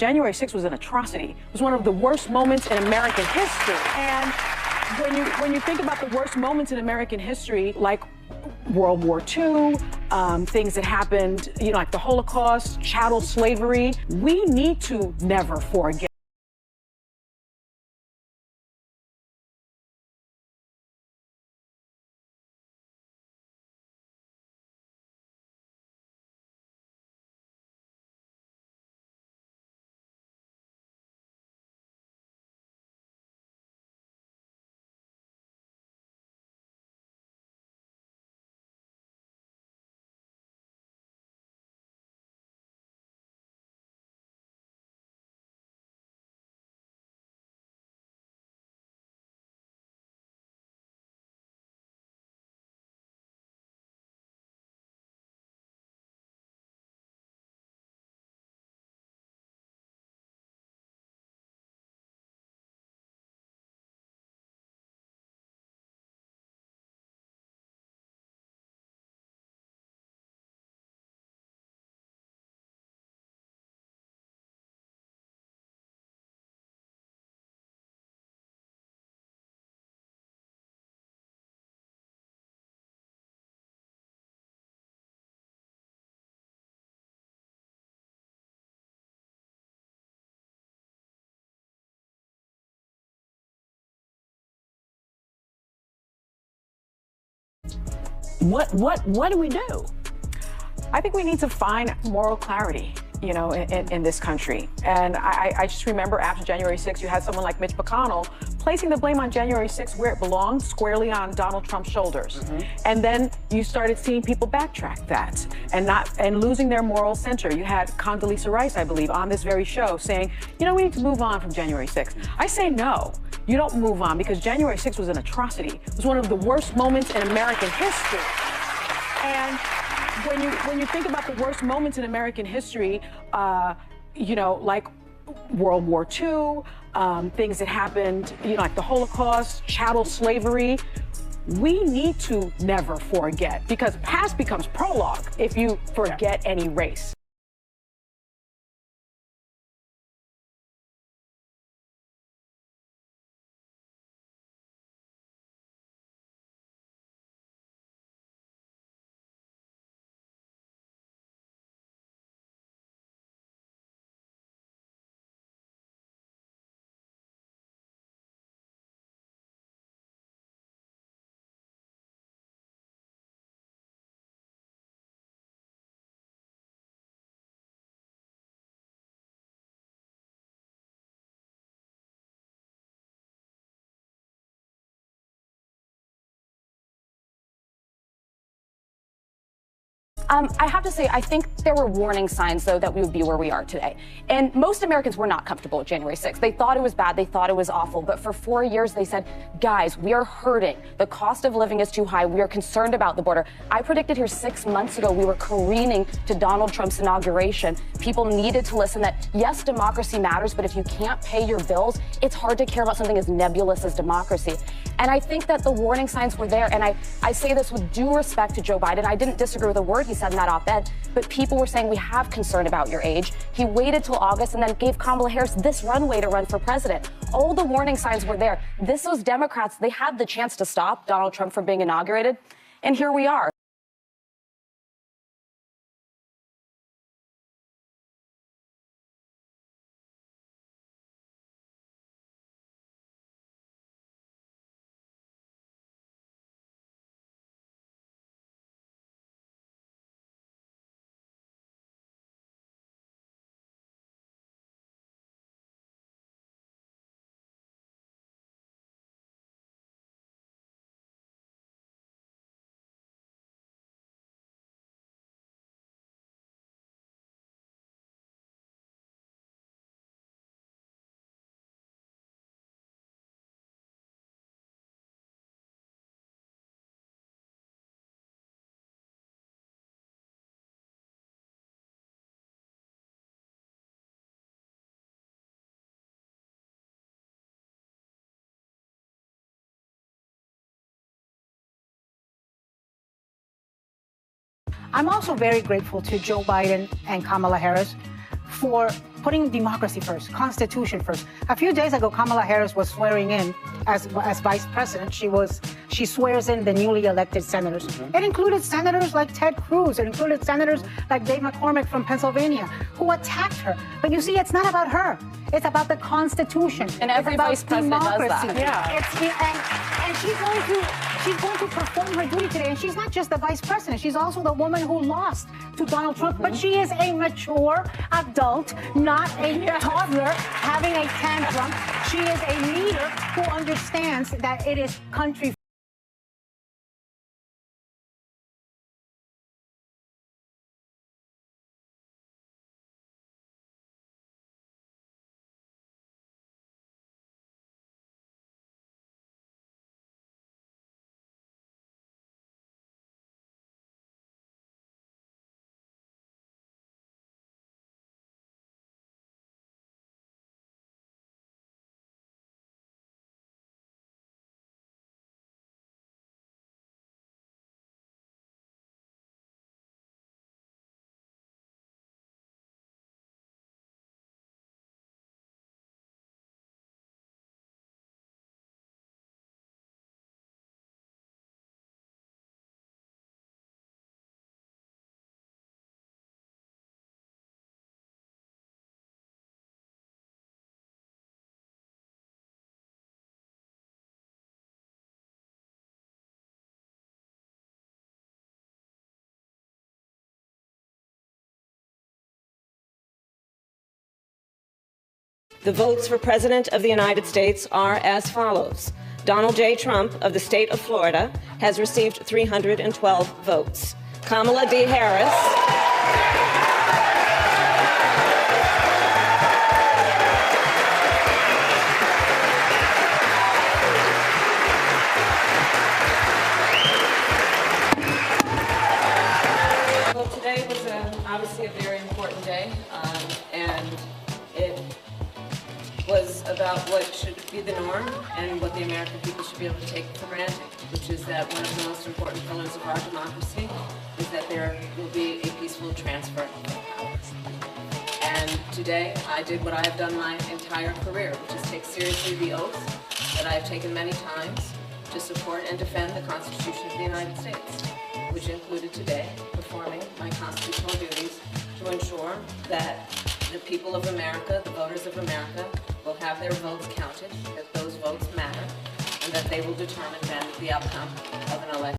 January 6th was an atrocity. It was one of the worst moments in American history. And when you think about the worst moments in American history, like World War II, things that happened, like the Holocaust, chattel slavery, we need to never forget. What do we do? I think we need to find moral clarity, in this country. And I just remember after January 6th, you had someone like Mitch McConnell placing the blame on January 6th where it belonged, squarely on Donald Trump's shoulders. Mm-hmm. And then you started seeing people backtrack that and losing their moral center. You had Condoleezza Rice, I believe, on this very show saying, we need to move on from January 6th. I say no. You don't move on because January 6th was an atrocity. It was one of the worst moments in American history. And when you think about the worst moments in American history, like World War II, things that happened, like the Holocaust, chattel slavery, we need to never forget, because past becomes prologue if you forget any race. I have to say, I think there were warning signs, though, that we would be where we are today. And most Americans were not comfortable with January 6th. They thought it was bad. They thought it was awful. But for 4 years, they said, guys, we are hurting. The cost of living is too high. We are concerned about the border. I predicted here 6 months ago, we were careening to Donald Trump's inauguration. People needed to listen that, yes, democracy matters, but if you can't pay your bills, it's hard to care about something as nebulous as democracy. And I think that the warning signs were there. And I say this with due respect to Joe Biden. I didn't disagree with a word he said in that op-ed, but people were saying we have concern about your age. He waited till August and then gave Kamala Harris this runway to run for president. All the warning signs were there. Those Democrats, they had the chance to stop Donald Trump from being inaugurated, and here we are. I'm also very grateful to Joe Biden and Kamala Harris for putting democracy first, Constitution first. A few days ago, Kamala Harris was swearing in as vice president. She swears in the newly elected senators. It included senators like Ted Cruz. It included senators like Dave McCormick from Pennsylvania, who attacked her. But you see, it's not about her. It's about the Constitution. And every vice president does that. Yeah. And she's going to perform her duty today. And she's not just the vice president. She's also the woman who lost to Donald Trump. But she is a mature adult, not a toddler having a tantrum. She is a leader who understands that it is country. The votes for President of the United States are as follows. Donald J. Trump of the state of Florida has received 312 votes. Kamala D. Harris today was obviously a very important day, and it was about what should be the norm and what the American people should be able to take for granted, which is that one of the most important pillars of our democracy is that there will be a peaceful transfer of powers. And today, I did what I have done my entire career, which is take seriously the oath that I have taken many times to support and defend the Constitution of the United States, which included today performing my constitutional duties to ensure that the people of America, the voters of America, will have their votes counted, that those votes matter, and that they will determine then the outcome of an election.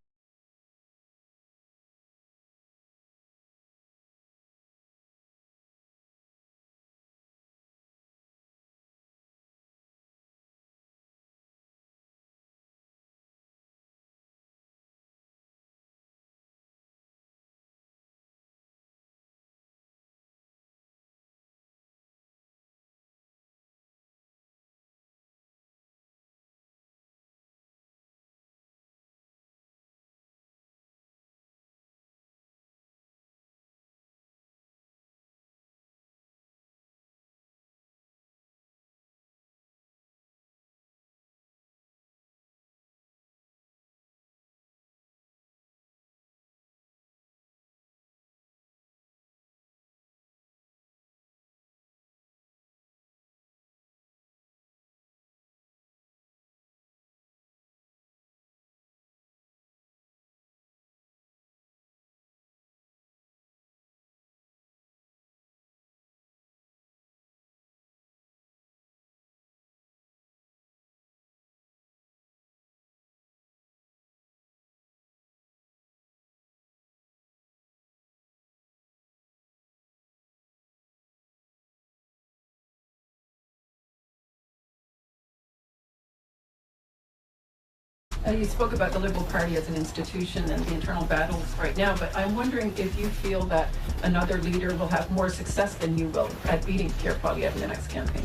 You spoke about the Liberal Party as an institution and the internal battles right now, but I'm wondering if you feel that another leader will have more success than you will at beating Pierre Poilievre in the next campaign.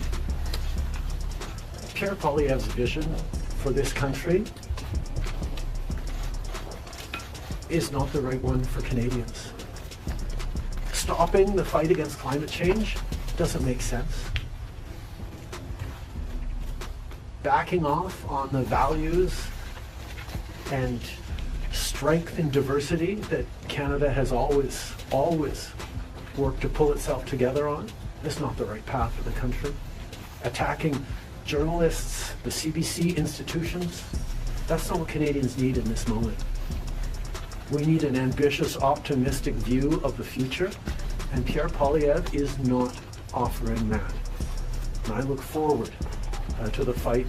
Pierre Poilievre's vision for this country is not the right one for Canadians. Stopping the fight against climate change doesn't make sense. Backing off on the values and strength and diversity that Canada has always worked to pull itself together on is not the right path for the country. Attacking journalists, the CBC institutions, that's not what Canadians need in this moment. We need an ambitious, optimistic view of the future, and Pierre Poilievre is not offering that. And I look forward to the fight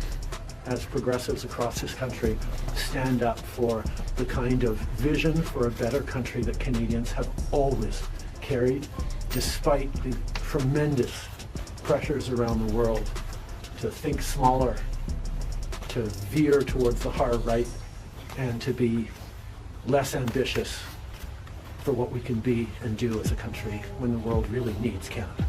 as progressives across this country stand up for the kind of vision for a better country that Canadians have always carried, despite the tremendous pressures around the world to think smaller, to veer towards the hard right, and to be less ambitious for what we can be and do as a country when the world really needs Canada.